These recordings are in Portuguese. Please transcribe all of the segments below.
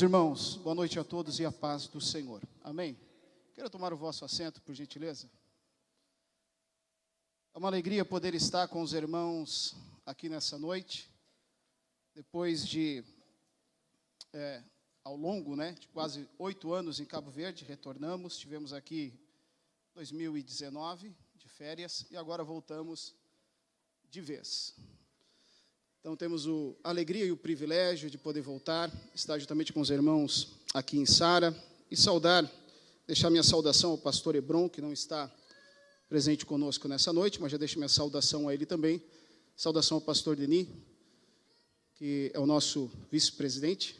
irmãos, boa noite a todos e a paz do Senhor. Amém? Quero tomar o vosso assento, por gentileza. É uma alegria poder estar com os irmãos aqui nessa noite, depois de, ao longo, de quase 8 anos em Cabo Verde, retornamos, estivemos aqui em 2019, de férias, e agora voltamos de vez. Então, temos a alegria e o privilégio de poder voltar, estar juntamente com os irmãos aqui em Sara, e deixar minha saudação ao pastor Hebron, que não está presente conosco nessa noite, mas já deixo minha saudação a ele também. Saudação ao pastor Denis, que é o nosso vice-presidente,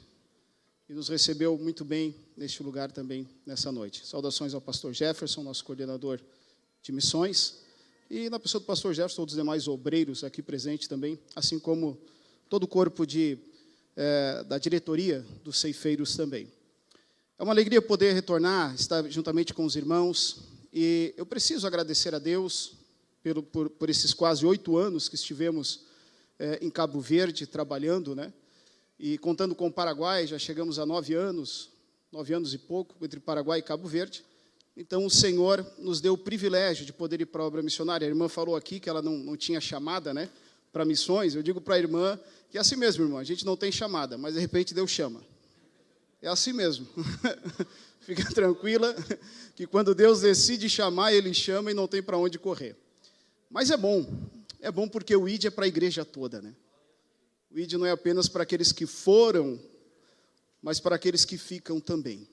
e nos recebeu muito bem neste lugar também nessa noite. Saudações ao pastor Jefferson, nosso coordenador de missões, e na pessoa do pastor Jefferson, todos os demais obreiros aqui presentes também, assim como todo o corpo da diretoria dos ceifeiros também. É uma alegria poder retornar, estar juntamente com os irmãos, e eu preciso agradecer a Deus por esses quase 8 anos que estivemos em Cabo Verde trabalhando, e contando com o Paraguai, já chegamos a 9 anos e pouco, entre Paraguai e Cabo Verde. Então, o Senhor nos deu o privilégio de poder ir para a obra missionária. A irmã falou aqui que ela não tinha chamada para missões. Eu digo para a irmã que é assim mesmo, irmã, a gente não tem chamada, mas de repente Deus chama. É assim mesmo. Fica tranquila que quando Deus decide chamar, Ele chama e não tem para onde correr. Mas é bom porque o ID é para a igreja toda. O ID não é apenas para aqueles que foram, mas para aqueles que ficam também.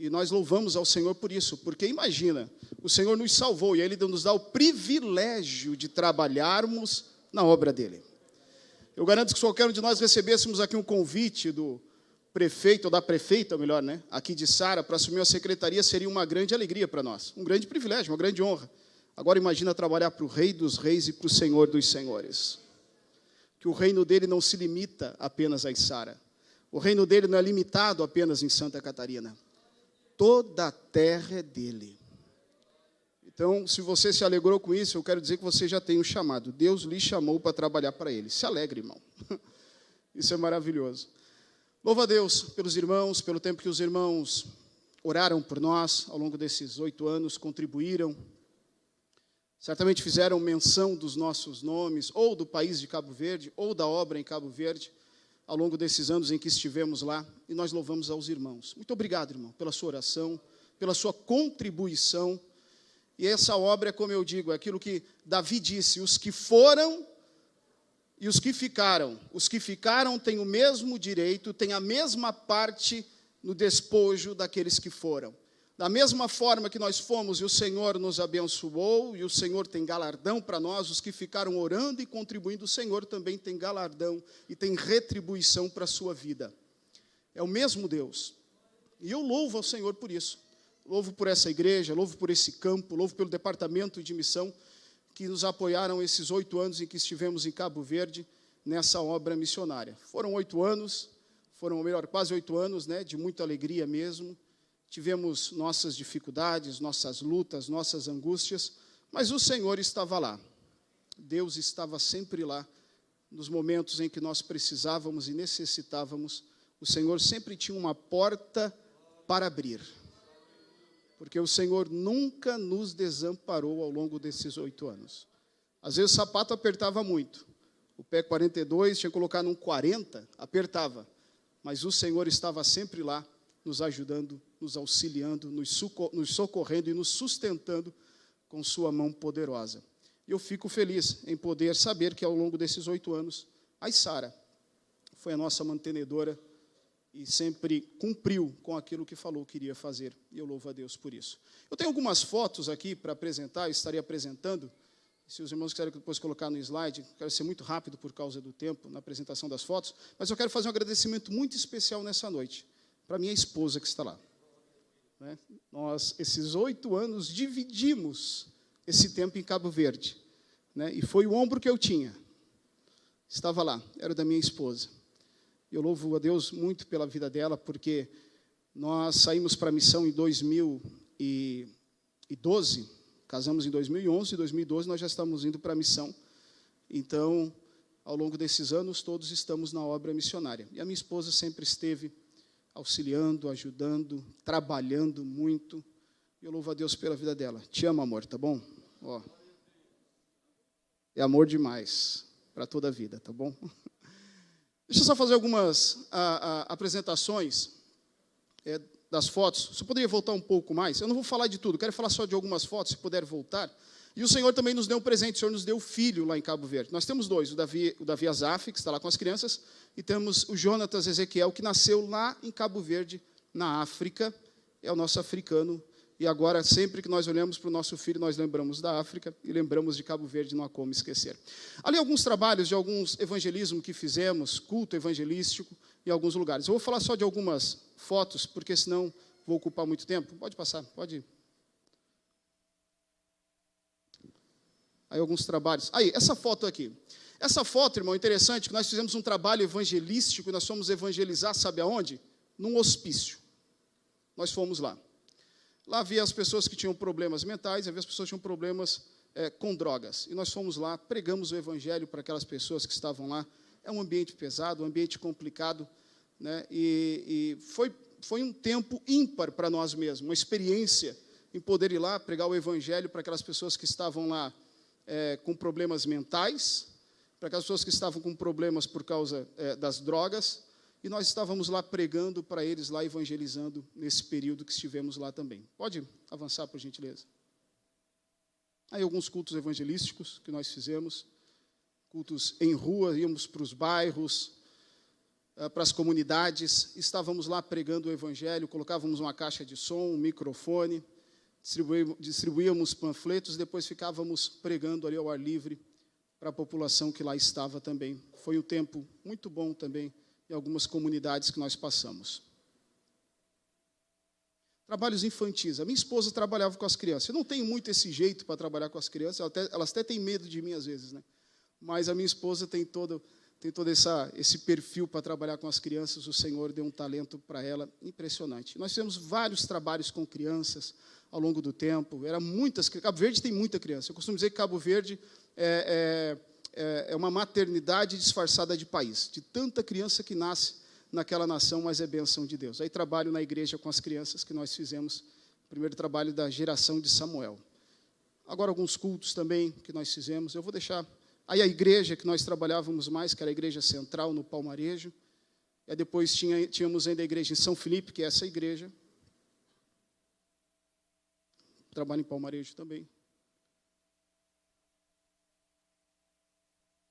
E nós louvamos ao Senhor por isso, porque imagina, o Senhor nos salvou e Ele nos dá o privilégio de trabalharmos na obra dEle. Eu garanto que se qualquer um de nós recebêssemos aqui um convite do prefeito, ou da prefeita, melhor, aqui de Sara, para assumir a secretaria, seria uma grande alegria para nós, um grande privilégio, uma grande honra. Agora imagina trabalhar para o Rei dos Reis e para o Senhor dos Senhores. Que o reino dEle não se limita apenas a Sara. O reino dEle não é limitado apenas em Santa Catarina. Toda a terra é dele. Então, se você se alegrou com isso, eu quero dizer que você já tem um chamado. Deus lhe chamou para trabalhar para Ele. Se alegre, irmão. Isso é maravilhoso. Louva a Deus pelos irmãos, pelo tempo que os irmãos oraram por nós ao longo desses 8 anos, contribuíram. Certamente fizeram menção dos nossos nomes, ou do país de Cabo Verde, ou da obra em Cabo Verde, ao longo desses anos em que estivemos lá, e nós louvamos aos irmãos. Muito obrigado, irmão, pela sua oração, pela sua contribuição. E essa obra, como eu digo, é aquilo que Davi disse: os que foram e os que ficaram. Os que ficaram têm o mesmo direito, têm a mesma parte no despojo daqueles que foram. Da mesma forma que nós fomos e o Senhor nos abençoou, e o Senhor tem galardão para nós, os que ficaram orando e contribuindo, o Senhor também tem galardão e tem retribuição para a sua vida. É o mesmo Deus. E eu louvo ao Senhor por isso. Louvo por essa igreja, louvo por esse campo, louvo pelo departamento de missão que nos apoiaram esses 8 anos em que estivemos em Cabo Verde, nessa obra missionária. Foram 8 anos, quase 8 anos, de muita alegria mesmo. Tivemos nossas dificuldades, nossas lutas, nossas angústias, mas o Senhor estava lá. Deus estava sempre lá, nos momentos em que nós precisávamos e necessitávamos. O Senhor sempre tinha uma porta para abrir, porque o Senhor nunca nos desamparou ao longo desses 8 anos. Às vezes o sapato apertava muito, o pé 42, tinha que colocar num 40, apertava, mas o Senhor estava sempre lá, nos ajudando, nos auxiliando, nos socorrendo e nos sustentando com sua mão poderosa. E eu fico feliz em poder saber que ao longo desses 8 anos, a Sara foi a nossa mantenedora e sempre cumpriu com aquilo que falou que iria fazer. E eu louvo a Deus por isso. Eu tenho algumas fotos aqui para apresentar, eu estaria apresentando. Se os irmãos quiserem depois colocar no slide, quero ser muito rápido por causa do tempo na apresentação das fotos, mas eu quero fazer um agradecimento muito especial nessa noite para minha esposa que está lá. Nós, esses 8 anos, dividimos esse tempo em Cabo Verde. E foi o ombro que eu tinha. Estava lá, era da minha esposa. Eu louvo a Deus muito pela vida dela, porque nós saímos para a missão em 2012, casamos em 2011, em 2012 nós já estamos indo para a missão. Então, ao longo desses anos, todos estamos na obra missionária. E a minha esposa sempre esteve auxiliando, ajudando, trabalhando muito. E eu louvo a Deus pela vida dela. Te amo, amor, tá bom? Ó, é amor demais para toda a vida, tá bom? Deixa eu só fazer algumas apresentações das fotos. Você poderia voltar um pouco mais? Eu não vou falar de tudo, quero falar só de algumas fotos, se puder voltar. E o Senhor também nos deu um presente, o Senhor nos deu filho lá em Cabo Verde. Nós temos dois, o Davi Azaf, que está lá com as crianças, e temos o Jonatas Ezequiel, que nasceu lá em Cabo Verde, na África, é o nosso africano. E agora, sempre que nós olhamos para o nosso filho, nós lembramos da África e lembramos de Cabo Verde, não há como esquecer. Ali alguns trabalhos de alguns evangelismos que fizemos, culto evangelístico, em alguns lugares. Eu vou falar só de algumas fotos, porque senão vou ocupar muito tempo. Pode passar, pode ir. Aí alguns trabalhos. Aí, essa foto aqui. Essa foto, irmão, interessante, que nós fizemos um trabalho evangelístico, nós fomos evangelizar, sabe aonde? Num hospício. Nós fomos lá. Lá havia as pessoas que tinham problemas mentais, havia as pessoas que tinham problemas com drogas. E nós fomos lá, pregamos o evangelho para aquelas pessoas que estavam lá. É um ambiente pesado, um ambiente complicado, né? E foi um tempo ímpar para nós mesmos, uma experiência em poder ir lá pregar o evangelho para aquelas pessoas que estavam lá com problemas mentais, para aquelas pessoas que estavam com problemas por causa das drogas, e nós estávamos lá pregando para eles, lá evangelizando, nesse período que estivemos lá também. Pode avançar, por gentileza? Aí alguns cultos evangelísticos que nós fizemos, cultos em rua, íamos para os bairros, para as comunidades, estávamos lá pregando o evangelho, colocávamos uma caixa de som, um microfone, distribuíamos panfletos, depois ficávamos pregando ali ao ar livre para a população que lá estava também. Foi um tempo muito bom também, em algumas comunidades que nós passamos. Trabalhos infantis. A minha esposa trabalhava com as crianças. Eu não tenho muito esse jeito para trabalhar com as crianças, elas até têm medo de mim às vezes, né? Mas a minha esposa tem todo esse perfil para trabalhar com as crianças. O Senhor deu um talento para ela impressionante. Nós fizemos vários trabalhos com crianças ao longo do tempo. Cabo Verde tem muita criança. Eu costumo dizer que Cabo Verde é uma maternidade disfarçada de país, de tanta criança que nasce naquela nação, mas é bênção de Deus. Aí trabalho na igreja com as crianças, que nós fizemos o primeiro trabalho da geração de Samuel. Agora alguns cultos também que nós fizemos, eu vou deixar. Aí a igreja que nós trabalhávamos mais, que era a igreja central no Palmarejo, e depois tínhamos ainda a igreja em São Felipe, que é essa igreja. Trabalho em Palmarejo também.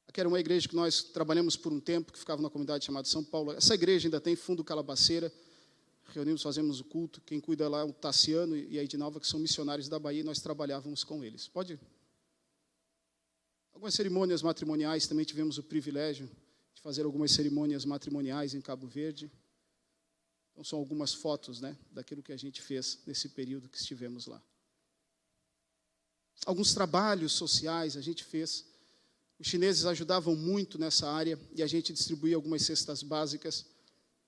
Aqui era uma igreja que nós trabalhamos por um tempo, que ficava numa comunidade chamada São Paulo. Essa igreja ainda tem fundo Calabaceira. Reunimos, fazemos o culto. Quem cuida lá é o Tassiano e a Edinalva, que são missionários da Bahia, e nós trabalhávamos com eles. Pode ir. Algumas cerimônias matrimoniais, também tivemos o privilégio de fazer algumas cerimônias matrimoniais em Cabo Verde. Então, são algumas fotos, né, daquilo que a gente fez nesse período que estivemos lá. Alguns trabalhos sociais a gente fez. Os chineses ajudavam muito nessa área e a gente distribuía algumas cestas básicas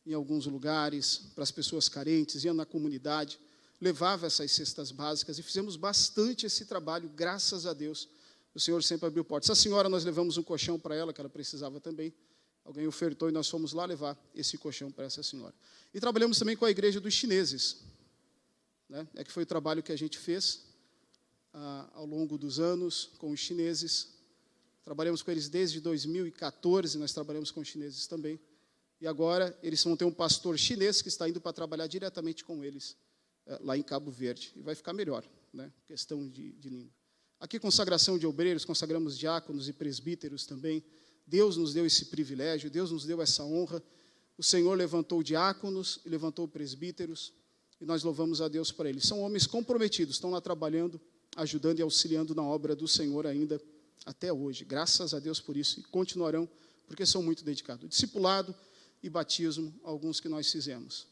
em alguns lugares para as pessoas carentes, ia na comunidade, levava essas cestas básicas e fizemos bastante esse trabalho, graças a Deus. O Senhor sempre abriu portas. Essa senhora, nós levamos um colchão para ela, que ela precisava também. Alguém ofertou e nós fomos lá levar esse colchão para essa senhora. E trabalhamos também com a igreja dos chineses, né? Que foi o trabalho que a gente fez ao longo dos anos com os chineses. Trabalhamos com eles desde 2014, nós trabalhamos com os chineses também. E agora eles vão ter um pastor chinês que está indo para trabalhar diretamente com eles, lá em Cabo Verde. E vai ficar melhor, né? Questão de língua. Aqui, consagração de obreiros, consagramos diáconos e presbíteros também. Deus nos deu esse privilégio, Deus nos deu essa honra. O Senhor levantou diáconos e levantou presbíteros, e nós louvamos a Deus por eles. São homens comprometidos, estão lá trabalhando, ajudando e auxiliando na obra do Senhor ainda até hoje. Graças a Deus por isso, e continuarão, porque são muito dedicados. Discipulado e batismo, alguns que nós fizemos.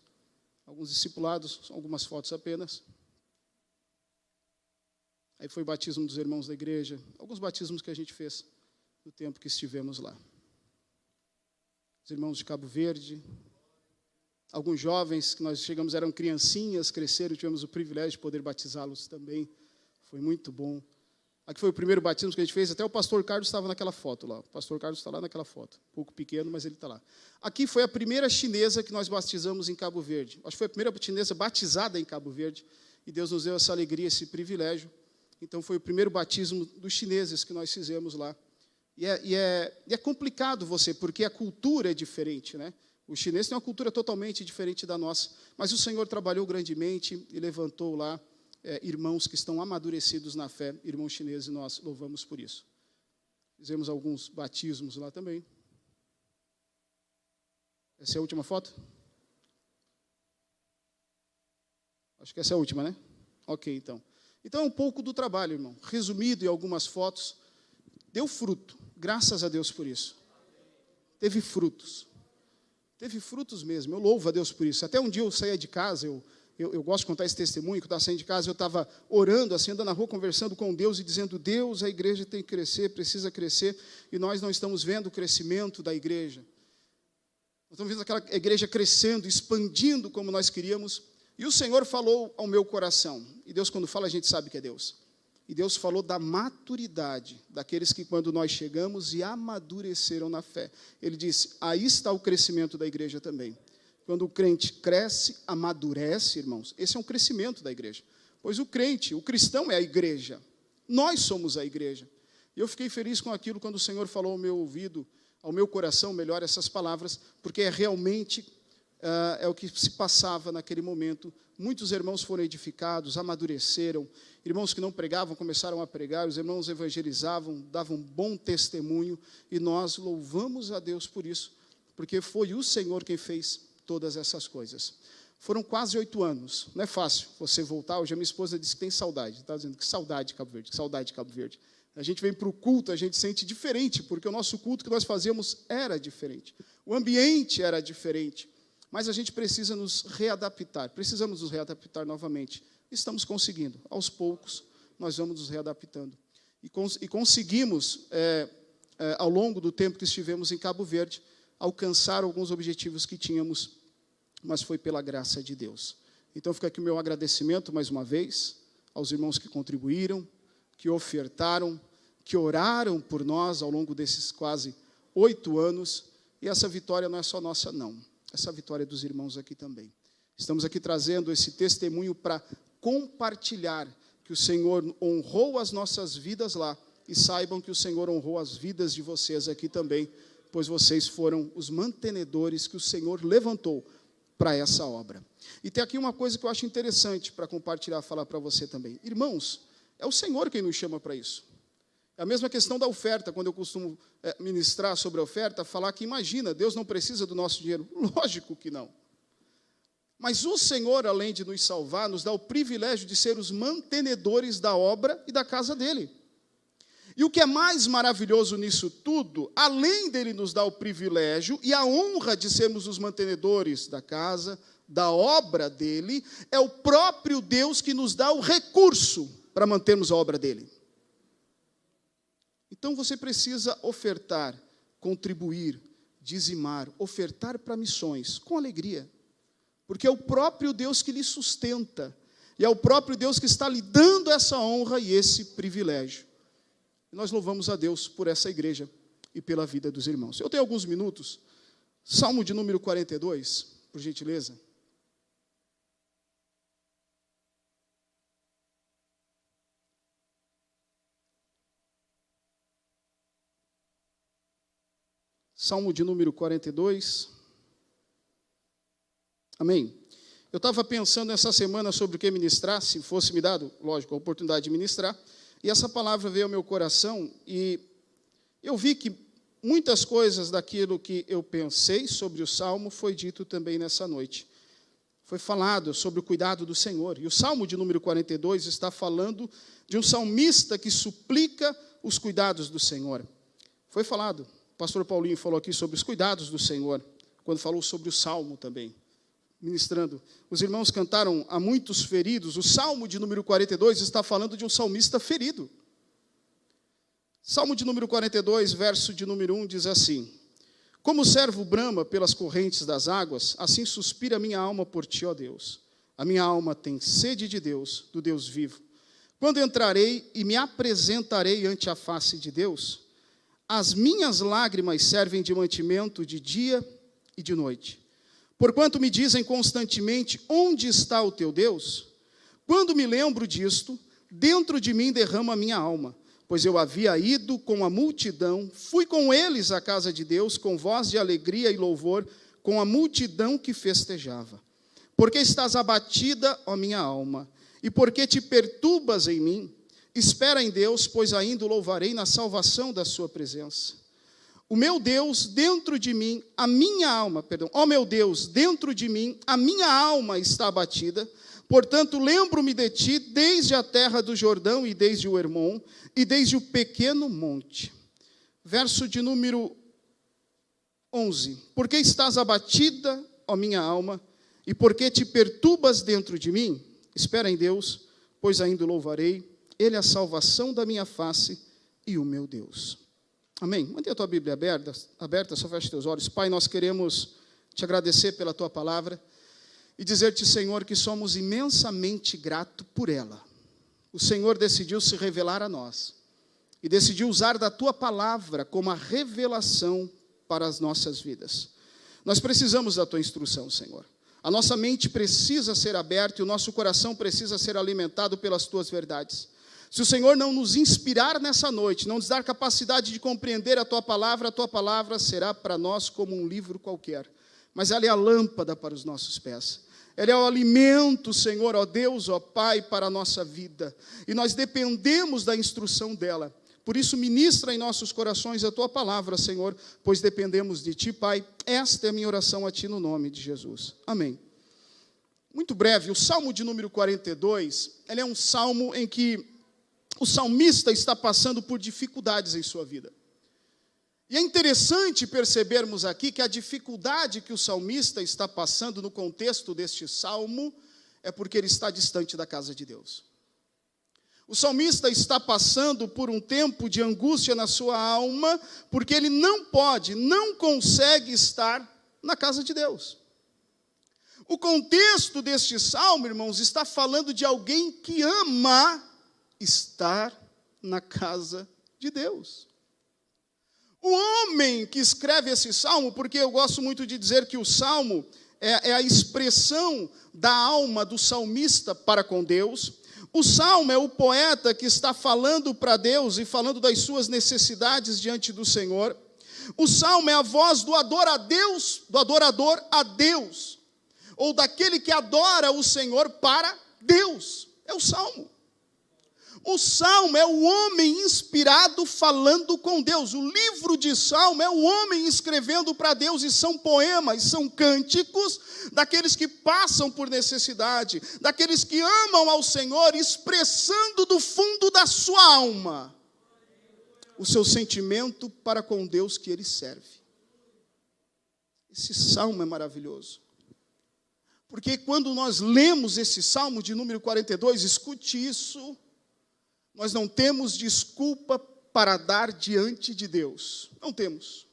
Alguns discipulados, algumas fotos apenas. Aí foi o batismo dos irmãos da igreja, alguns batismos que a gente fez no tempo que estivemos lá. Os irmãos de Cabo Verde, alguns jovens que nós chegamos, eram criancinhas, cresceram, tivemos o privilégio de poder batizá-los também. Foi muito bom. Aqui foi o primeiro batismo que a gente fez, até o pastor Carlos estava naquela foto lá. O pastor Carlos está lá naquela foto, um pouco pequeno, mas ele está lá. Aqui foi a primeira chinesa que nós batizamos em Cabo Verde. Acho que foi a primeira chinesa batizada em Cabo Verde, e Deus nos deu essa alegria, esse privilégio. Então foi o primeiro batismo dos chineses que nós fizemos lá. E é complicado porque a cultura é diferente, né? O chinês tem uma cultura totalmente diferente da nossa, mas o Senhor trabalhou grandemente e levantou lá irmãos que estão amadurecidos na fé, irmãos chineses, e nós louvamos por isso. Fizemos alguns batismos lá também. Essa é a última foto? Acho que essa é a última, né? Ok, então. Então é um pouco do trabalho, irmão. Resumido em algumas fotos, deu fruto. Graças a Deus por isso. Teve frutos. Teve frutos mesmo. Eu louvo a Deus por isso. Até um dia eu saía de casa, eu gosto de contar esse testemunho, que eu estava saindo de casa, eu estava orando, assim, andando na rua, conversando com Deus e dizendo, Deus, a igreja tem que crescer, precisa crescer, e nós não estamos vendo o crescimento da igreja. Nós estamos vendo aquela igreja crescendo, expandindo como nós queríamos, e o Senhor falou ao meu coração. E Deus, quando fala, a gente sabe que é Deus. E Deus falou da maturidade daqueles que, quando nós chegamos e amadureceram na fé. Ele disse, aí está o crescimento da igreja também. Quando o crente cresce, amadurece, irmãos, esse é um crescimento da igreja. Pois o crente, o cristão é a igreja. Nós somos a igreja. E eu fiquei feliz com aquilo quando o Senhor falou ao meu ouvido, ao meu coração, melhor, essas palavras, porque realmente é o que se passava naquele momento. Muitos irmãos foram edificados, amadureceram. Irmãos que não pregavam começaram a pregar, os irmãos evangelizavam, davam bom testemunho, e nós louvamos a Deus por isso, porque foi o Senhor quem fez todas essas coisas. Foram quase 8 anos. Não é fácil você voltar. Hoje a minha esposa disse que tem saudade. Está dizendo que saudade de Cabo Verde, que saudade de Cabo Verde. A gente vem para o culto, a gente sente diferente, porque o nosso culto que nós fazíamos era diferente. O ambiente era diferente. Mas a gente precisa nos readaptar. Precisamos nos readaptar novamente. Estamos conseguindo. Aos poucos, nós vamos nos readaptando. E conseguimos, ao longo do tempo que estivemos em Cabo Verde, alcançar alguns objetivos que tínhamos, mas foi pela graça de Deus. Então fica aqui o meu agradecimento mais uma vez aos irmãos que contribuíram, que ofertaram, que oraram por nós ao longo desses quase 8 anos, e essa vitória não é só nossa, não. Essa vitória é dos irmãos aqui também. Estamos aqui trazendo esse testemunho para compartilhar que o Senhor honrou as nossas vidas lá, e saibam que o Senhor honrou as vidas de vocês aqui também, pois vocês foram os mantenedores que o Senhor levantou para essa obra. E tem aqui uma coisa que eu acho interessante para compartilhar, falar para você também. Irmãos, é o Senhor quem nos chama para isso. É a mesma questão da oferta, quando eu costumo ministrar sobre a oferta, falar que, imagina, Deus não precisa do nosso dinheiro. Lógico que não. Mas o Senhor, além de nos salvar, nos dá o privilégio de ser os mantenedores da obra e da casa dele. E o que é mais maravilhoso nisso tudo, além dele nos dar o privilégio e a honra de sermos os mantenedores da casa, da obra dele, é o próprio Deus que nos dá o recurso para mantermos a obra dele. Então você precisa ofertar, contribuir, dizimar, ofertar para missões, com alegria. Porque é o próprio Deus que lhe sustenta, e é o próprio Deus que está lhe dando essa honra e esse privilégio. E nós louvamos a Deus por essa igreja e pela vida dos irmãos. Eu tenho alguns minutos. Salmo de número 42, por gentileza. Salmo de número 42. Amém. Eu estava pensando essa semana sobre o que ministrar, se fosse me dado, lógico, a oportunidade de ministrar. E essa palavra veio ao meu coração e eu vi que muitas coisas daquilo que eu pensei sobre o Salmo foi dito também nessa noite. Foi falado sobre o cuidado do Senhor. E o Salmo de número 42 está falando de um salmista que suplica os cuidados do Senhor. Foi falado, o pastor Paulinho falou aqui sobre os cuidados do Senhor, quando falou sobre o Salmo também. Ministrando. Os irmãos cantaram a muitos feridos. O Salmo de número 42 está falando de um salmista ferido. Salmo de número 42, verso de número 1, diz assim: Como o servo brama pelas correntes das águas, assim suspira a minha alma por ti, ó Deus. A minha alma tem sede de Deus, do Deus vivo. Quando entrarei e me apresentarei ante a face de Deus, as minhas lágrimas servem de mantimento de dia e de noite. Porquanto me dizem constantemente, onde está o teu Deus? Quando me lembro disto, dentro de mim derrama a minha alma, pois eu havia ido com a multidão, fui com eles à casa de Deus, com voz de alegria e louvor, com a multidão que festejava. Porque estás abatida, ó minha alma, e porque te perturbas em mim? Espera em Deus, pois ainda o louvarei na salvação da sua presença. O meu Deus, dentro de mim, ó meu Deus, dentro de mim, a minha alma está abatida. Portanto, lembro-me de ti desde a terra do Jordão e desde o Hermon e desde o pequeno monte. Verso de número 11. Porque estás abatida, ó minha alma, e porque te perturbas dentro de mim? Espera em Deus, pois ainda o louvarei. Ele é a salvação da minha face e o meu Deus. Amém? Mantenha a tua Bíblia aberta, só feche teus olhos. Pai, nós queremos te agradecer pela tua palavra e dizer-te, Senhor, que somos imensamente gratos por ela. O Senhor decidiu se revelar a nós e decidiu usar da tua palavra como a revelação para as nossas vidas. Nós precisamos da tua instrução, Senhor. A nossa mente precisa ser aberta e o nosso coração precisa ser alimentado pelas tuas verdades. Se o Senhor não nos inspirar nessa noite, não nos dar capacidade de compreender a tua palavra será para nós como um livro qualquer. Mas ela é a lâmpada para os nossos pés. Ela é o alimento, Senhor, ó Deus, ó Pai, para a nossa vida. E nós dependemos da instrução dela. Por isso, ministra em nossos corações a tua palavra, Senhor, pois dependemos de ti, Pai. Esta é a minha oração a ti no nome de Jesus. Amém. Muito breve, o Salmo de número 42, ele é um salmo em que o salmista está passando por dificuldades em sua vida. E é interessante percebermos aqui que a dificuldade que o salmista está passando no contexto deste salmo é porque ele está distante da casa de Deus. O salmista está passando por um tempo de angústia na sua alma, porque ele não consegue estar na casa de Deus. O contexto deste salmo, irmãos, está falando de alguém que ama estar na casa de Deus. O homem que escreve esse salmo, porque eu gosto muito de dizer que o salmo é a expressão da alma do salmista para com Deus. O salmo é o poeta que está falando para Deus e falando das suas necessidades diante do Senhor. O salmo é a voz do adorador a Deus, ou daquele que adora o Senhor para Deus. É o salmo. O salmo é o homem inspirado falando com Deus. O livro de salmo é o homem escrevendo para Deus, e são poemas, são cânticos daqueles que passam por necessidade, daqueles que amam ao Senhor, expressando do fundo da sua alma o seu sentimento para com Deus que ele serve. Esse salmo é maravilhoso. Porque quando nós lemos esse salmo de número 42, escute isso, nós não temos desculpa para dar diante de Deus. Não temos.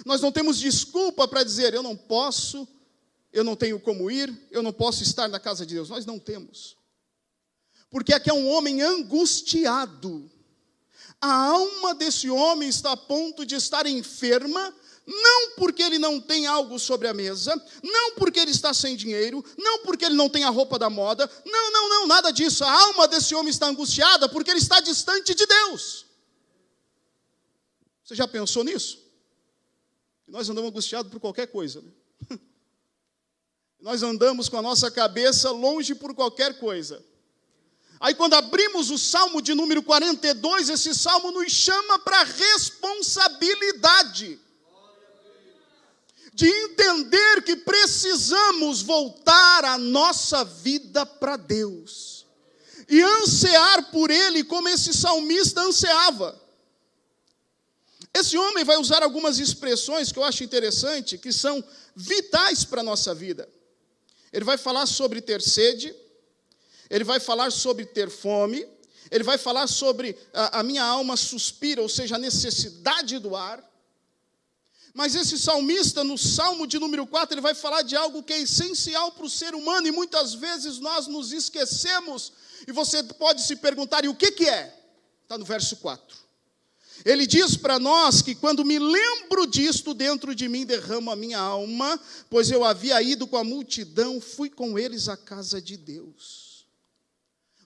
Nós não temos desculpa para dizer, eu não posso, eu não tenho como ir, eu não posso estar na casa de Deus. Nós não temos. Porque aqui é um homem angustiado. A alma desse homem está a ponto de estar enferma, não porque ele não tem algo sobre a mesa, não porque ele está sem dinheiro, não porque ele não tem a roupa da moda, não, nada disso. A alma desse homem está angustiada porque ele está distante de Deus. Você já pensou nisso? Nós andamos angustiados por qualquer coisa, né? Nós andamos com a nossa cabeça longe por qualquer coisa. Aí quando abrimos o Salmo de número 42, esse Salmo nos chama para responsabilidade. De entender que precisamos voltar a nossa vida para Deus. E ansiar por Ele como esse salmista ansiava. Esse homem vai usar algumas expressões que eu acho interessante, que são vitais para a nossa vida. Ele vai falar sobre ter sede, ele vai falar sobre ter fome, ele vai falar sobre a minha alma suspira, ou seja, a necessidade do ar. Mas esse salmista, no Salmo de número 4, ele vai falar de algo que é essencial para o ser humano, e muitas vezes nós nos esquecemos E você pode se perguntar, e o que é? Está no verso 4. Ele diz para nós que quando me lembro disto, dentro de mim derramo a minha alma, pois eu havia ido com a multidão, fui com eles à casa de Deus.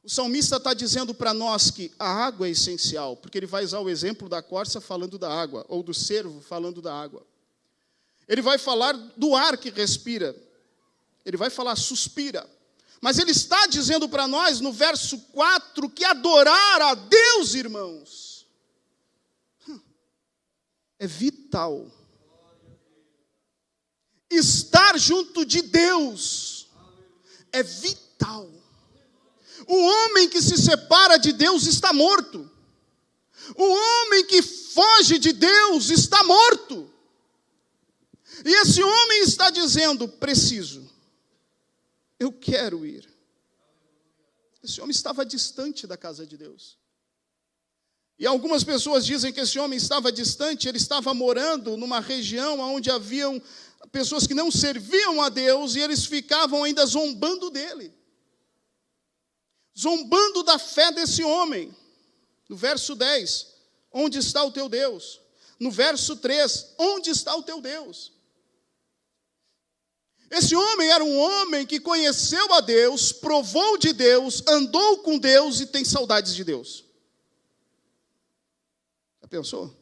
O salmista está dizendo para nós que a água é essencial, porque ele vai usar o exemplo da corça falando da água, ou do cervo falando da água. Ele vai falar do ar que respira, ele vai falar suspira. Mas ele está dizendo para nós, no verso 4, que adorar a Deus, irmãos, é vital. Estar junto de Deus é vital. O homem que se separa de Deus está morto. O homem que foge de Deus está morto. E esse homem está dizendo, preciso, eu quero ir. Esse homem estava distante da casa de Deus. E algumas pessoas dizem que esse homem estava distante, ele estava morando numa região onde haviam pessoas que não serviam a Deus, e eles ficavam ainda zombando dele. Zombando da fé desse homem. No verso 10, onde está o teu Deus? No verso 3, onde está o teu Deus? Esse homem era um homem que conheceu a Deus, provou de Deus, andou com Deus e tem saudades de Deus. Já pensou?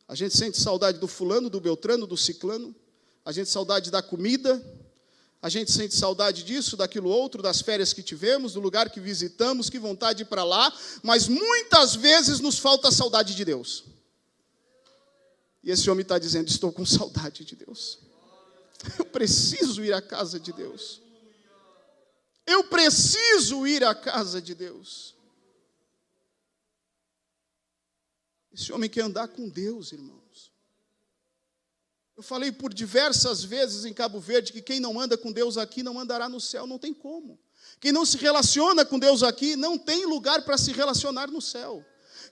A gente sente saudade do fulano, do beltrano, do ciclano. A gente sente saudade da comida. A gente sente saudade disso, daquilo outro, das férias que tivemos, do lugar que visitamos, que vontade de ir para lá. Mas muitas vezes nos falta a saudade de Deus. E esse homem está dizendo, estou com saudade de Deus. Eu preciso ir à casa de Deus. Eu preciso ir à casa de Deus. Esse homem quer andar com Deus, irmãos. Eu falei por diversas vezes em Cabo Verde que quem não anda com Deus aqui não andará no céu, não tem como. Quem não se relaciona com Deus aqui não tem lugar para se relacionar no céu.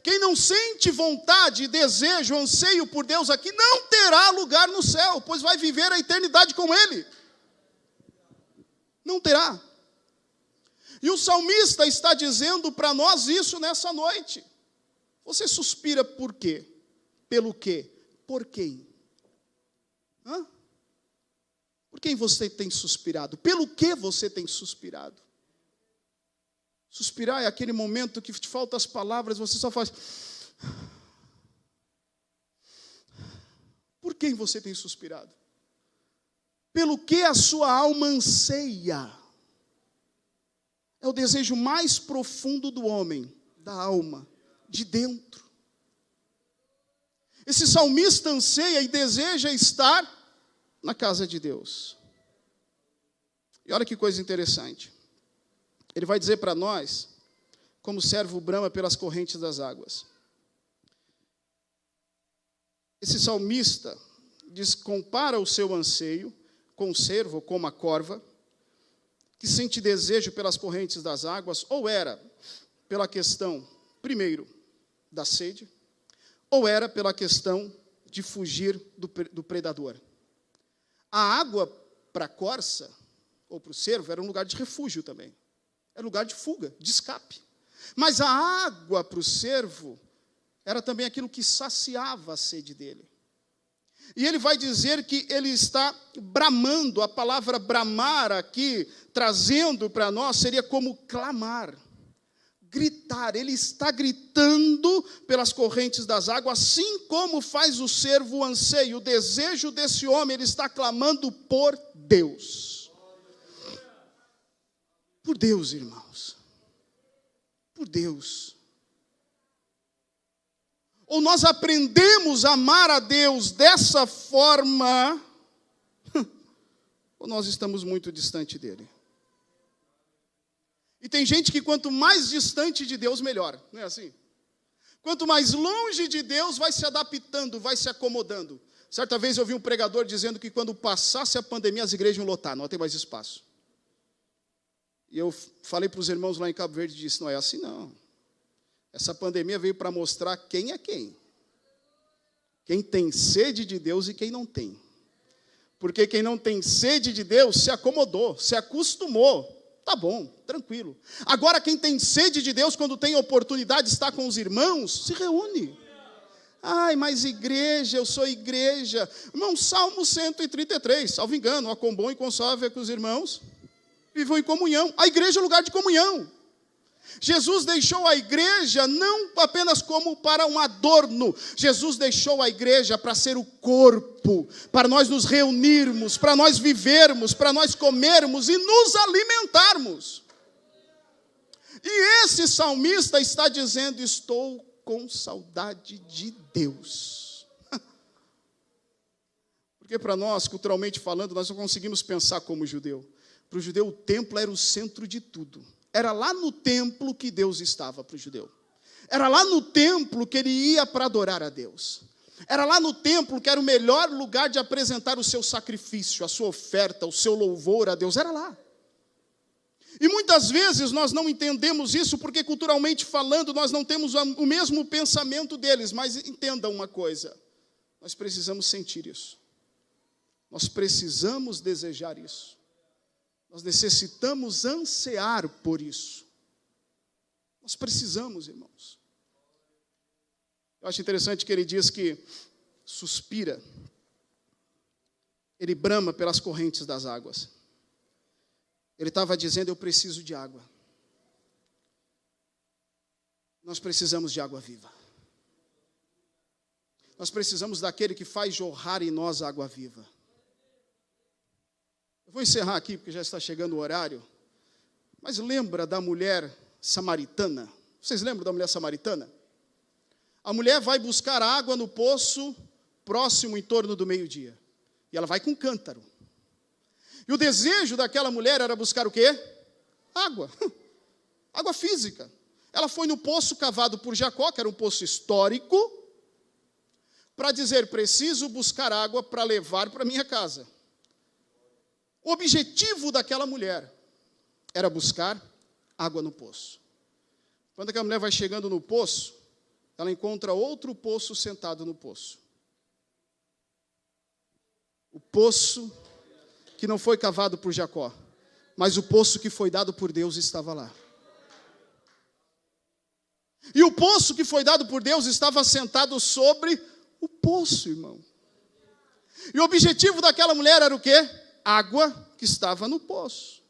Quem não sente vontade, desejo, anseio por Deus aqui, não terá lugar no céu, pois vai viver a eternidade com Ele. Não terá. E o salmista está dizendo para nós isso nessa noite. Você suspira por quê? Pelo quê? Por quem? Por quem você tem suspirado? Pelo que você tem suspirado? Suspirar é aquele momento que te faltam as palavras, você só faz. Por quem você tem suspirado? Pelo que a sua alma anseia? É o desejo mais profundo do homem, da alma, de dentro. Esse salmista anseia e deseja estar na casa de Deus. E olha que coisa interessante. Ele vai dizer para nós, como o servo brama pelas correntes das águas. Esse salmista compara o seu anseio com o cervo, como a corva, que sente desejo pelas correntes das águas, ou era pela questão, primeiro, da sede, ou era pela questão de fugir do predador. A água para a corça, ou para o cervo, era um lugar de refúgio também. Era lugar de fuga, de escape. Mas a água para o cervo era também aquilo que saciava a sede dele. E ele vai dizer que ele está bramando, a palavra bramar aqui, trazendo para nós, seria como clamar, gritar. Ele está gritando pelas correntes das águas, assim como faz o cervo o anseio, o desejo desse homem, ele está clamando por Deus. Por Deus, irmãos. Por Deus. Ou nós aprendemos a amar a Deus dessa forma, ou nós estamos muito distante dele. E tem gente que quanto mais distante de Deus, melhor. Não é assim? Quanto mais longe de Deus, vai se adaptando, vai se acomodando. Certa vez eu vi um pregador dizendo que quando passasse a pandemia, as igrejas iam lotar, não tem mais espaço. E eu falei para os irmãos lá em Cabo Verde e disse, não é assim não. Essa pandemia veio para mostrar quem é quem. Quem tem sede de Deus e quem não tem. Porque quem não tem sede de Deus se acomodou, se acostumou. Tá bom, tranquilo. Agora, quem tem sede de Deus, quando tem oportunidade de estar com os irmãos, se reúne. Ai, mas igreja, eu sou igreja. Irmão, Salmo 133, salvo engano, ó, quão bom e quão suave é que os irmãos vivam em comunhão. A igreja é lugar de comunhão. Jesus deixou a igreja não apenas como para um adorno. Jesus deixou a igreja para ser o corpo, para nós nos reunirmos, para nós vivermos, para nós comermos e nos alimentarmos. E esse salmista está dizendo: estou com saudade de Deus. Porque para nós, culturalmente falando, nós não conseguimos pensar como judeu. Para o judeu, o templo era o centro de tudo. Era lá no templo que Deus estava para o judeu. Era lá no templo que ele ia para adorar a Deus. Era lá no templo que era o melhor lugar de apresentar o seu sacrifício, a sua oferta, o seu louvor a Deus. Era lá. E muitas vezes nós não entendemos isso porque, culturalmente falando, nós não temos o mesmo pensamento deles. Mas entenda uma coisa: nós precisamos sentir isso. Nós precisamos desejar isso. Nós necessitamos ansiar por isso. Nós precisamos, irmãos. Eu acho interessante que ele diz que suspira, ele brama pelas correntes das águas. Ele estava dizendo: eu preciso de água. Nós precisamos de água viva. Nós precisamos daquele que faz jorrar em nós a água viva. Eu vou encerrar aqui, porque já está chegando o horário. Mas lembra da mulher samaritana? Vocês lembram da mulher samaritana? A mulher vai buscar água no poço próximo em torno do meio-dia. E ela vai com um cântaro. E o desejo daquela mulher era buscar o quê? Água. Água física. Ela foi no poço cavado por Jacó, que era um poço histórico, para dizer: preciso buscar água para levar para minha casa. O objetivo daquela mulher era buscar água no poço. Quando aquela mulher vai chegando no poço, ela encontra outro poço sentado no poço. O poço que não foi cavado por Jacó, mas o poço que foi dado por Deus estava lá. E o poço que foi dado por Deus estava sentado sobre o poço, irmão. E o objetivo daquela mulher era o quê? Água que estava no poço.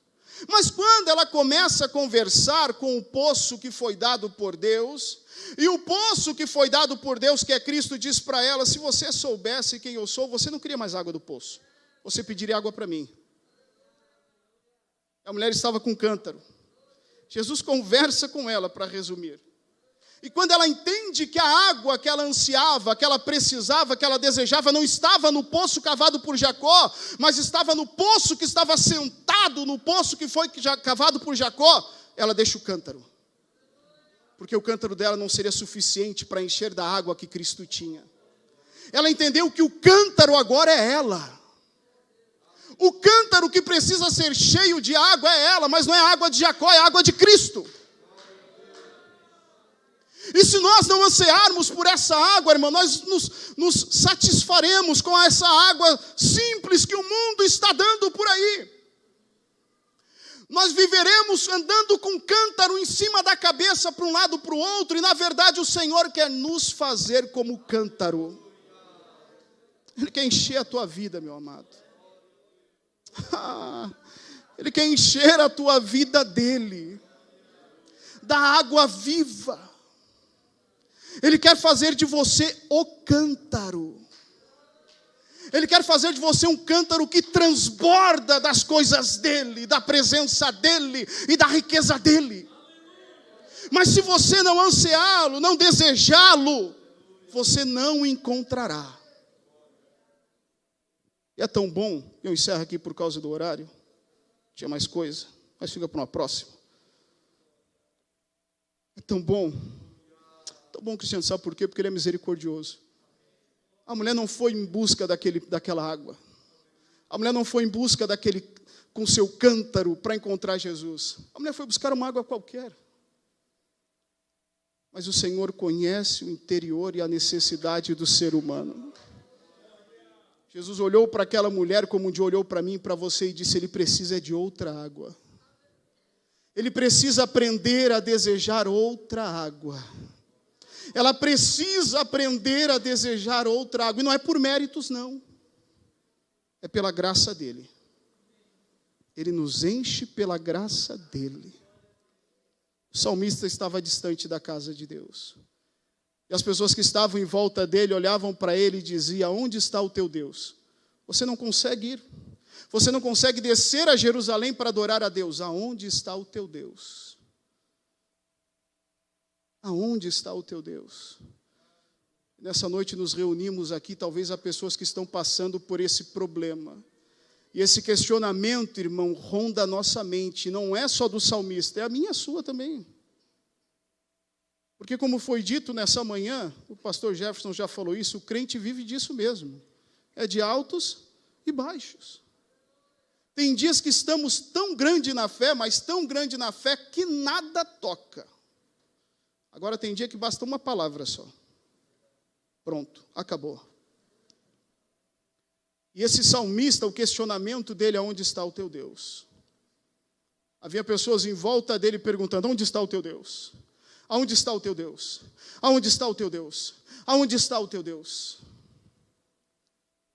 Mas quando ela começa a conversar com o poço que foi dado por Deus, e o poço que foi dado por Deus, que é Cristo, diz para ela: se você soubesse quem eu sou, você não queria mais água do poço, você pediria água para mim. A mulher estava com um cântaro. Jesus conversa com ela, para resumir. E quando ela entende que a água que ela ansiava, que ela precisava, que ela desejava, não estava no poço cavado por Jacó, mas estava no poço que estava sentado, no poço que foi cavado por Jacó, ela deixa o cântaro. Porque o cântaro dela não seria suficiente para encher da água que Cristo tinha. Ela entendeu que o cântaro agora é ela. O cântaro que precisa ser cheio de água é ela, mas não é a água de Jacó, é a água de Cristo. E se nós não ansiarmos por essa água, irmão, nós nos satisfaremos com essa água simples que o mundo está dando por aí. Nós viveremos andando com cântaro em cima da cabeça para um lado para o outro, e na verdade o Senhor quer nos fazer como cântaro. Ele quer encher a tua vida, meu amado. Ele quer encher a tua vida dele, da água viva. Ele quer fazer de você o cântaro. Ele quer fazer de você um cântaro que transborda das coisas dele, da presença dele e da riqueza dele. Mas se você não ansiá-lo, não desejá-lo, você não o encontrará. E é tão bom, eu encerro aqui por causa do horário, tinha mais coisa, mas fica para uma próxima. É tão bom, Cristiano, sabe por quê? Porque ele é misericordioso. A mulher não foi em busca daquela água. A mulher não foi em busca com seu cântaro para encontrar Jesus. A mulher foi buscar uma água qualquer. Mas o Senhor conhece o interior e a necessidade do ser humano. Jesus olhou para aquela mulher como um dia olhou para mim e para você e disse: ele precisa de outra água. ele precisa aprender a desejar outra água. Ela precisa aprender a desejar outra água. E não é por méritos, não. É pela graça dele. Ele nos enche pela graça dele. O salmista estava distante da casa de Deus. E as pessoas que estavam em volta dele olhavam para ele e diziam: onde está o teu Deus? Você não consegue ir. Você não consegue descer a Jerusalém para adorar a Deus. Aonde está o teu Deus? Aonde está o teu Deus? Nessa noite nos reunimos aqui, talvez há pessoas que estão passando por esse problema. E esse questionamento, irmão, ronda a nossa mente. Não é só do salmista, é a minha e a sua também. Porque como foi dito nessa manhã, o pastor Jefferson já falou isso, o crente vive disso mesmo. É de altos e baixos. Tem dias que estamos tão grande na fé, mas tão grande na fé que nada toca. Agora tem dia que basta uma palavra só. Pronto, acabou. E esse salmista, o questionamento dele é: onde está o teu Deus? Havia pessoas em volta dele perguntando: onde está o teu Deus? Aonde está o teu Deus? Aonde está o teu Deus? Aonde está o teu Deus?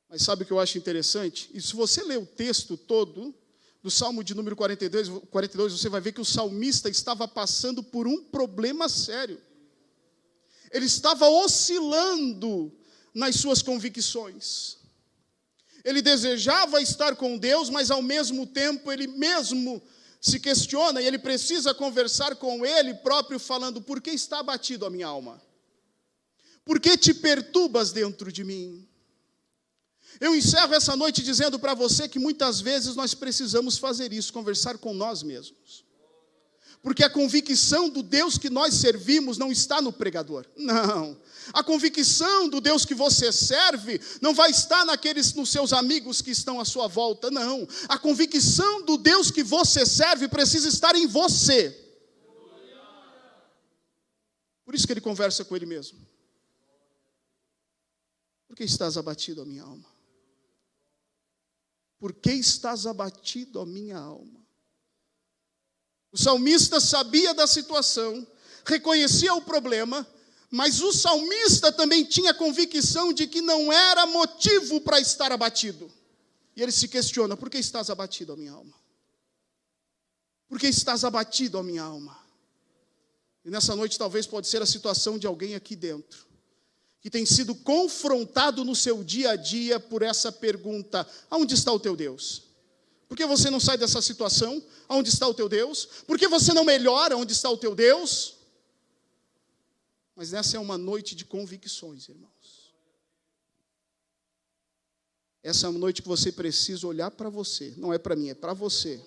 Mas sabe o que eu acho interessante? E se você ler o texto todo do Salmo de número 42, você vai ver que o salmista estava passando por um problema sério. Ele estava oscilando nas suas convicções. Ele desejava estar com Deus, mas ao mesmo tempo ele mesmo se questiona e ele precisa conversar com ele próprio, falando: por que está abatido a minha alma? Por que te perturbas dentro de mim? Eu encerro essa noite dizendo para você que muitas vezes nós precisamos fazer isso, conversar com nós mesmos. Porque a convicção do Deus que nós servimos não está no pregador. Não. A convicção do Deus que você serve não vai estar nos seus amigos que estão à sua volta. Não. A convicção do Deus que você serve precisa estar em você. Por isso que ele conversa com ele mesmo. Por que estás abatido, a minha alma? Por que estás abatido, a minha alma? O salmista sabia da situação, reconhecia o problema, mas o salmista também tinha convicção de que não era motivo para estar abatido. E ele se questiona: por que estás abatido, a minha alma? Por que estás abatido, a minha alma? E nessa noite talvez pode ser a situação de alguém aqui dentro, que tem sido confrontado no seu dia a dia por essa pergunta: aonde está o teu Deus? Por que você não sai dessa situação? Aonde está o teu Deus? Por que você não melhora? Onde está o teu Deus? Mas essa é uma noite de convicções, irmãos. Essa é uma noite que você precisa olhar para você. Não é para mim, é para você.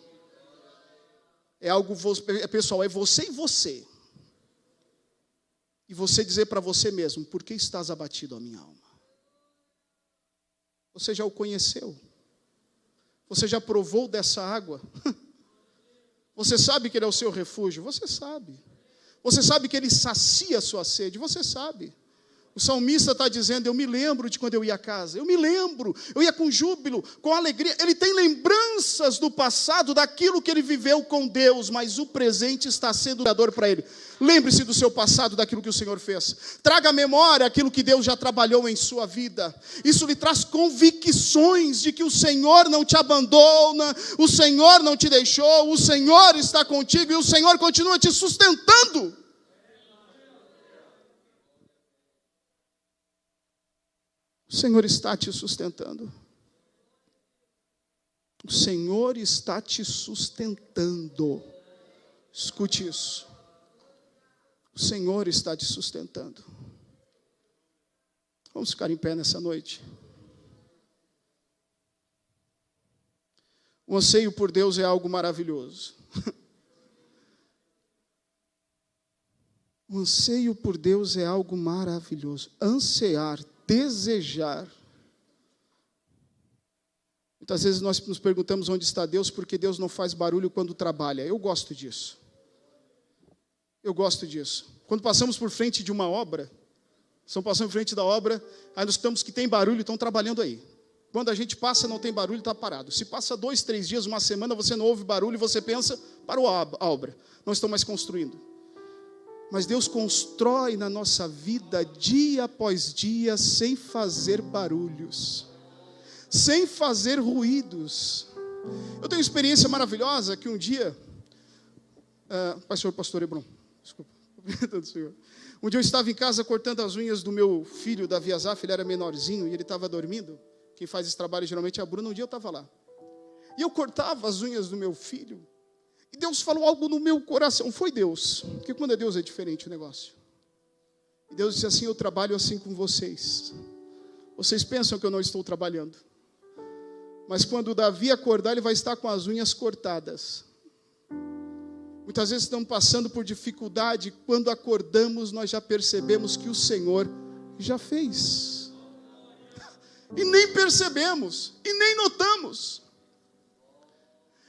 É algo, pessoal, é você e você. E você dizer para você mesmo: por que estás abatido, a minha alma? Você já o conheceu? Você já provou dessa água? Você sabe que ele é o seu refúgio? Você sabe. Você sabe que ele sacia a sua sede? Você sabe. O salmista está dizendo: eu me lembro de quando eu ia à casa, eu me lembro, eu ia com júbilo, com alegria. Ele tem lembranças do passado, daquilo que ele viveu com Deus, mas o presente está sendo dor para ele. Lembre-se do seu passado, daquilo que o Senhor fez. Traga à memória aquilo que Deus já trabalhou em sua vida. Isso lhe traz convicções de que o Senhor não te abandona, o Senhor não te deixou, o Senhor está contigo e o Senhor continua te sustentando. O Senhor está te sustentando. O Senhor está te sustentando. Escute isso. O Senhor está te sustentando. Vamos ficar em pé nessa noite. O anseio por Deus é algo maravilhoso. O anseio por Deus é algo maravilhoso. Ansear, desejar. Muitas vezes nós nos perguntamos onde está Deus, porque Deus não faz barulho quando trabalha. Eu gosto disso. Eu gosto disso. Quando passamos por frente de uma obra, estamos passando por frente da obra, aí nós escutamos que tem barulho, estão trabalhando aí. Quando a gente passa, não tem barulho, está parado. Se passa 2, 3 dias, uma semana, você não ouve barulho, você pensa, parou a obra, não estão mais construindo. Mas Deus constrói na nossa vida, dia após dia, sem fazer barulhos, sem fazer ruídos. Eu tenho uma experiência maravilhosa, que um dia, pastor Hebron, desculpa, um dia eu estava em casa cortando as unhas do meu filho, Davi Azaf, ele era menorzinho, e ele estava dormindo. Quem faz esse trabalho geralmente é a Bruna. Um dia eu estava lá, e eu cortava as unhas do meu filho, e Deus falou algo no meu coração. Foi Deus, porque quando é Deus é diferente o negócio. E Deus disse assim: eu trabalho assim com vocês. Vocês pensam que eu não estou trabalhando, mas quando o Davi acordar, ele vai estar com as unhas cortadas. Muitas vezes estamos passando por dificuldade. Quando acordamos, nós já percebemos que o Senhor já fez, e nem percebemos, e nem notamos.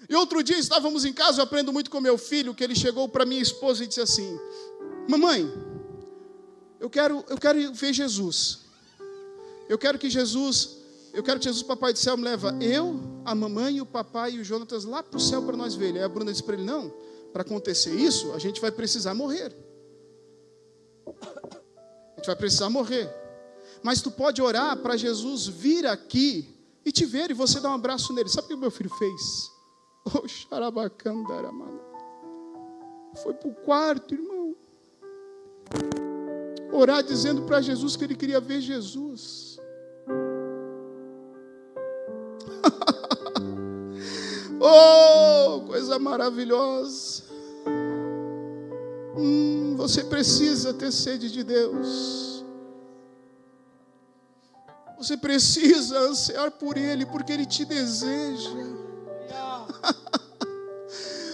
E outro dia estávamos em casa, eu aprendo muito com meu filho, que ele chegou para minha esposa e disse assim: mamãe, eu quero ver Jesus. Eu quero que Jesus, papai do céu, me leva eu, a mamãe, o papai e o Jonatas lá para o céu para nós ver ele. Aí a Bruna disse para ele: não, para acontecer isso, a gente vai precisar morrer. A gente vai precisar morrer. Mas tu pode orar para Jesus vir aqui e te ver, e você dar um abraço nele. Sabe o que o meu filho fez? Oh, xarabacandaramana. Foi para o quarto, irmão, orar dizendo para Jesus que ele queria ver Jesus. Oh, coisa maravilhosa. Você precisa ter sede de Deus. Você precisa ansiar por Ele, porque Ele te deseja.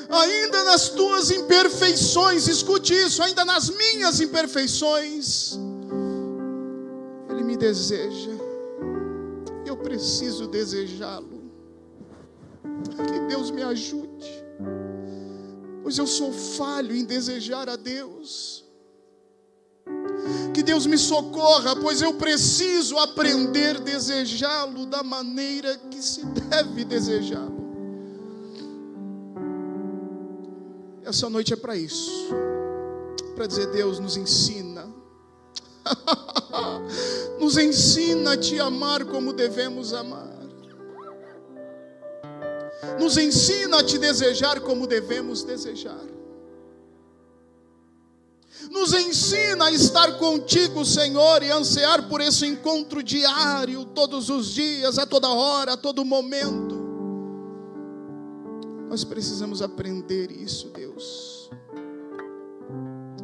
Ainda nas tuas imperfeições, escute isso, ainda nas minhas imperfeições, Ele me deseja. Eu preciso desejá-lo. Que Deus me ajude, pois eu sou falho em desejar a Deus. Que Deus me socorra, pois eu preciso aprender a desejá-lo da maneira que se deve desejá-lo. Essa noite é para isso, para dizer: Deus, nos ensina. Nos ensina a te amar como devemos amar. Nos ensina a te desejar como devemos desejar. Nos ensina a estar contigo, Senhor, e ansiar por esse encontro diário, todos os dias, a toda hora, a todo momento. Nós precisamos aprender isso, Deus.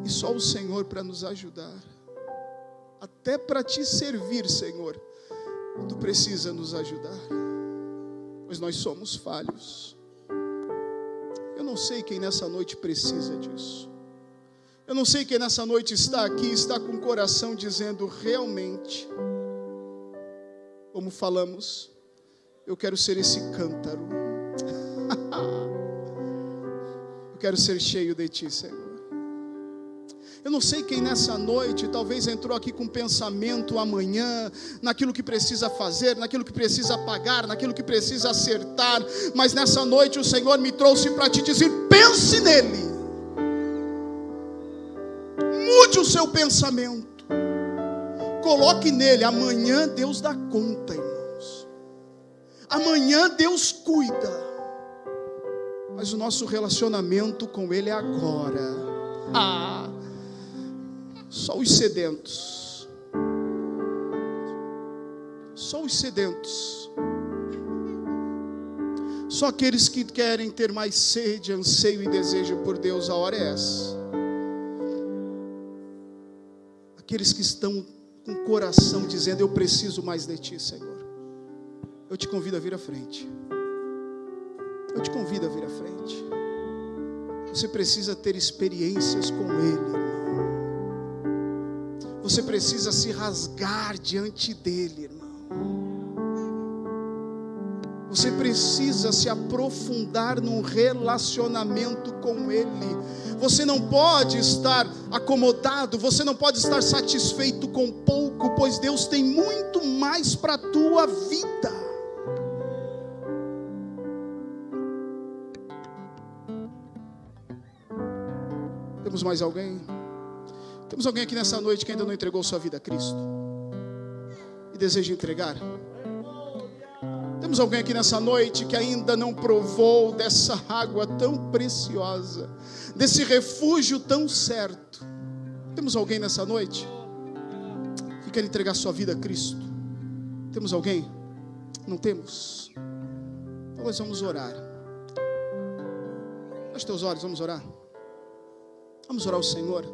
E só o Senhor para nos ajudar. Até para te servir, Senhor, tu precisa nos ajudar, pois nós somos falhos. Eu não sei quem nessa noite precisa disso. Eu não sei quem nessa noite está aqui, está com o coração dizendo: realmente, como falamos, eu quero ser esse cântaro. Eu quero ser cheio de ti, Senhor. Eu não sei quem nessa noite talvez entrou aqui com pensamento amanhã, naquilo que precisa fazer, naquilo que precisa pagar, naquilo que precisa acertar, mas nessa noite o Senhor me trouxe para te dizer: pense nele. Mude o seu pensamento. Coloque nele. Amanhã Deus dá conta, irmãos. Amanhã Deus cuida. Mas o nosso relacionamento com Ele é agora. Só os sedentos. Só os sedentos. Só aqueles que querem ter mais sede, anseio e desejo por Deus, a hora é essa. Aqueles que estão com o coração dizendo: eu preciso mais de ti, Senhor. Eu te convido a vir à frente. Eu te convido a vir à frente. Você precisa ter experiências com Ele, irmão. Você precisa se rasgar diante dEle, irmão. Você precisa se aprofundar num relacionamento com Ele. Você não pode estar acomodado, você não pode estar satisfeito com pouco, pois Deus tem muito mais para a tua vida. Temos mais alguém? Temos alguém aqui nessa noite que ainda não entregou sua vida a Cristo e deseja entregar? Temos alguém aqui nessa noite que ainda não provou dessa água tão preciosa, desse refúgio tão certo? Temos alguém nessa noite que quer entregar sua vida a Cristo? Temos alguém? Não temos? Então nós vamos orar. Feche teus olhos, vamos orar. Vamos orar ao Senhor.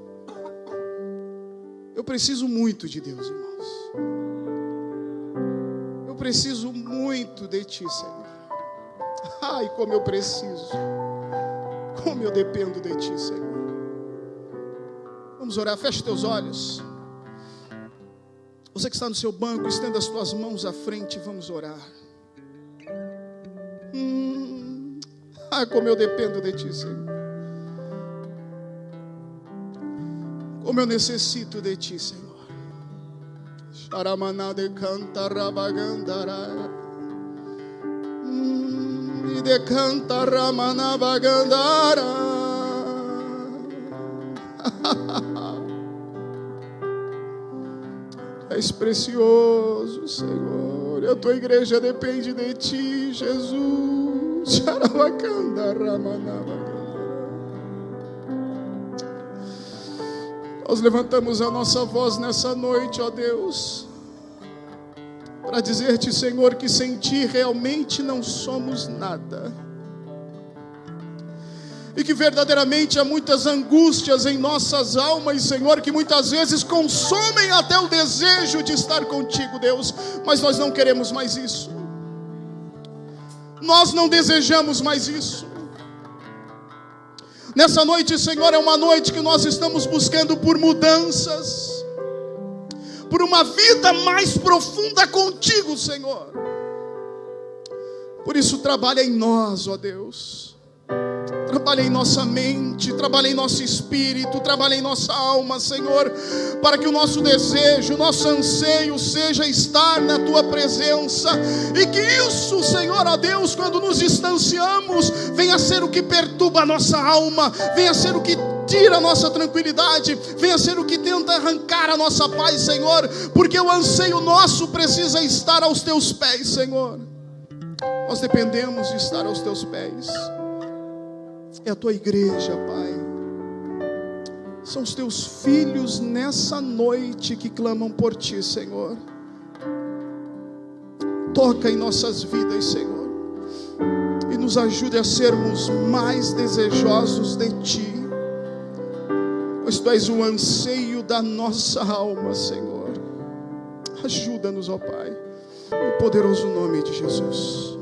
Eu preciso muito de Deus, irmãos. Eu preciso muito de Ti, Senhor. Ai, como eu preciso. Como eu dependo de Ti, Senhor. Vamos orar, feche teus olhos. Você que está no seu banco, estenda as tuas mãos à frente e vamos orar. Como eu dependo de Ti, Senhor. Como eu necessito de Ti, Senhor. Sharamana de canta rabagandara. E de canta ramana bagandara. És precioso, Senhor. E a Tua igreja depende de Ti, Jesus. Sharamacanda ramana bagandara. Nós levantamos a nossa voz nessa noite, ó Deus, para dizer-te, Senhor, que sem Ti realmente não somos nada. E que verdadeiramente há muitas angústias em nossas almas, Senhor, que muitas vezes consomem até o desejo de estar contigo, Deus. Mas nós não queremos mais isso. Nós não desejamos mais isso. Nessa noite, Senhor, é uma noite que nós estamos buscando por mudanças, por uma vida mais profunda contigo, Senhor. Por isso, trabalha em nós, ó Deus. Trabalha em nossa mente, trabalha em nosso espírito, trabalha em nossa alma, Senhor, para que o nosso desejo, o nosso anseio seja estar na Tua presença. E que isso, Senhor, ó Deus, quando nos distanciamos, venha a ser o que perturba a nossa alma, venha a ser o que tira a nossa tranquilidade, venha a ser o que tenta arrancar a nossa paz, Senhor, porque o anseio nosso precisa estar aos Teus pés, Senhor. Nós dependemos de estar aos Teus pés. É a Tua igreja, Pai. São os Teus filhos nessa noite que clamam por Ti, Senhor. Toca em nossas vidas, Senhor, e nos ajude a sermos mais desejosos de Ti, pois Tu és o anseio da nossa alma, Senhor. Ajuda-nos, ó Pai, no poderoso nome de Jesus.